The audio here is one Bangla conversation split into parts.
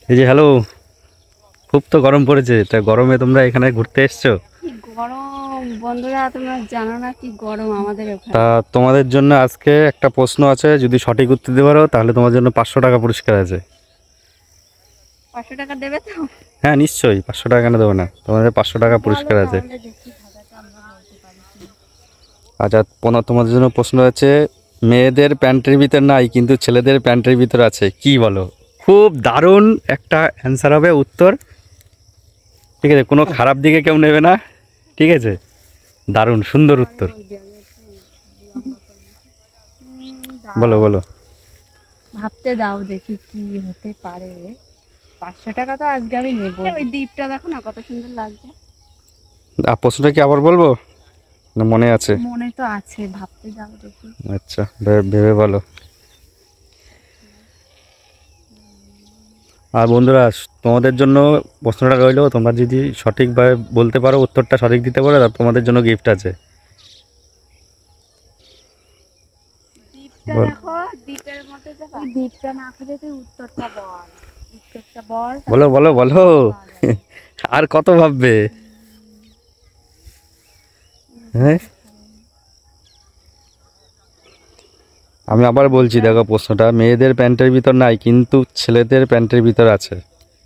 এই যে হ্যালো, খুব তো গরম পড়েছে, তা গরমে তোমরা এখানে ঘুরতে এসছো? কি গরম বন্ধুরা, তোমরা জানো না কি গরম আমাদের তা ওখানে। তোমাদের জন্য আজকে একটা প্রশ্ন আছে, যদি সঠিক উত্তর দিতে পারো তাহলে তোমার জন্য 500 টাকা পুরস্কার আছে। 500 টাকা দেবে তো? হ্যাঁ নিশ্চয়ই, 500 টাকা কেন দেবো না, তোমাদের 500 টাকা বলো পুরস্কার আছে। তাহলে দেখি ভাষাটা আমরা বলতে পারি কিনা। আচ্ছা, তোমাদের জন্য প্রশ্ন আছে, মেয়েদের প্যান্টের ভিতর নাই কিন্তু ছেলেদের প্যান্টের ভিতর আছে, কি বলো? খুব দারুণ একটা অ্যান্সার হবে, উত্তর। ঠিক আছে, কোনো খারাপ দিকে কেউ নেবে না, ঠিক আছে? দারুণ সুন্দর উত্তর। বলো দাঁড়াও, বলো। ভাবতে দাও দেখি কি হতে পারে। 500 টাকা তো আজকে আমি নেবো। ওই দ্বীপটা দেখো না কত সুন্দর লাগছে। প্রশ্নটা কি আবার বলবো, না মনে আছে? মনে তো আছে, ভাবতে দাও দেখি। আচ্ছা, ভেবে বলো। আর বন্ধুরা, তোমাদের জন্য প্রশ্নটা রইলো, তোমরা যদি সঠিকভাবে বলতে পারো, উত্তরটা সঠিক দিতে পারো, তাহলে তোমাদের জন্য গিফট আছে। দ্বীপটা বল। দেখো, দ্বীপের মধ্যে দেখো, দ্বীপটা না খুঁজে তুই উত্তরটা বল। উত্তরটা বল, বলো তাহলে বলো বলো। 500 টাকা পাওয়া যাবে। আর কত ভাববে? হ্যাঁ, আমি আবার বলছি, দেখো প্রশ্নটা, মেয়েদের প্যান্টের ভিতর নাই কিন্তু ছেলেদের প্যান্টের ভিতর আছে,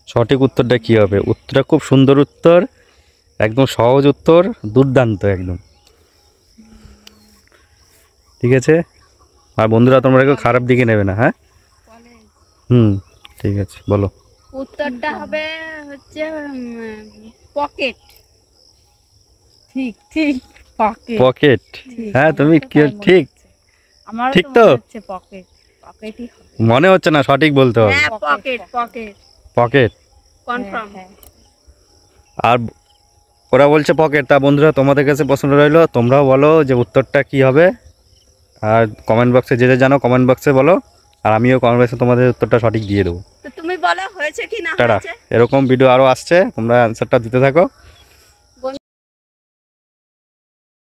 সঠিক উত্তরটা কি হবে? উত্তরটা খুব সুন্দর উত্তর, একদম সহজ উত্তর, দুর্দান্ত একদম। ঠিক আছে, আর বন্ধুরা তোমরা কেউ খারাপ দিকে নেবে না, হ্যাঁ? কলেজ। হুম, ঠিক আছে, বলো। উত্তরটা হবে হচ্ছে পকেট। ঠিক ঠিক, পকেট। পকেট? ঠিক, হ্যাঁ, আমার তুমি তো কি তাই মনে ঠিক? হচ্ছে। আমারও ঠিক তো তো? মনে হচ্ছে পকেট। পকেটই হবে। মনে হচ্ছে না, সঠিক বলতে হবে। হ্যাঁ, পকেট পকেট। পকেট? কনফার্ম। আর ওরা বলছে পকেট, তা বন্ধুরা তোমাদের কাছে প্রশ্ন রইলো, তোমরাও বলো যে উত্তরটা কি হবে। আর কমেন্ট বক্সে যে যে জানো কমেন্ট বক্সে বলো, আর আমিও কমেন্ট বক্সে তোমাদের উত্তরটা সঠিক দিয়ে দেবো। তো তুমি বলো হয়েছে কি না টাটা। হয়েছে। এরকম ভিডিও আরও আসছে, তোমরা অ্যান্সারটা দিতে থাকো।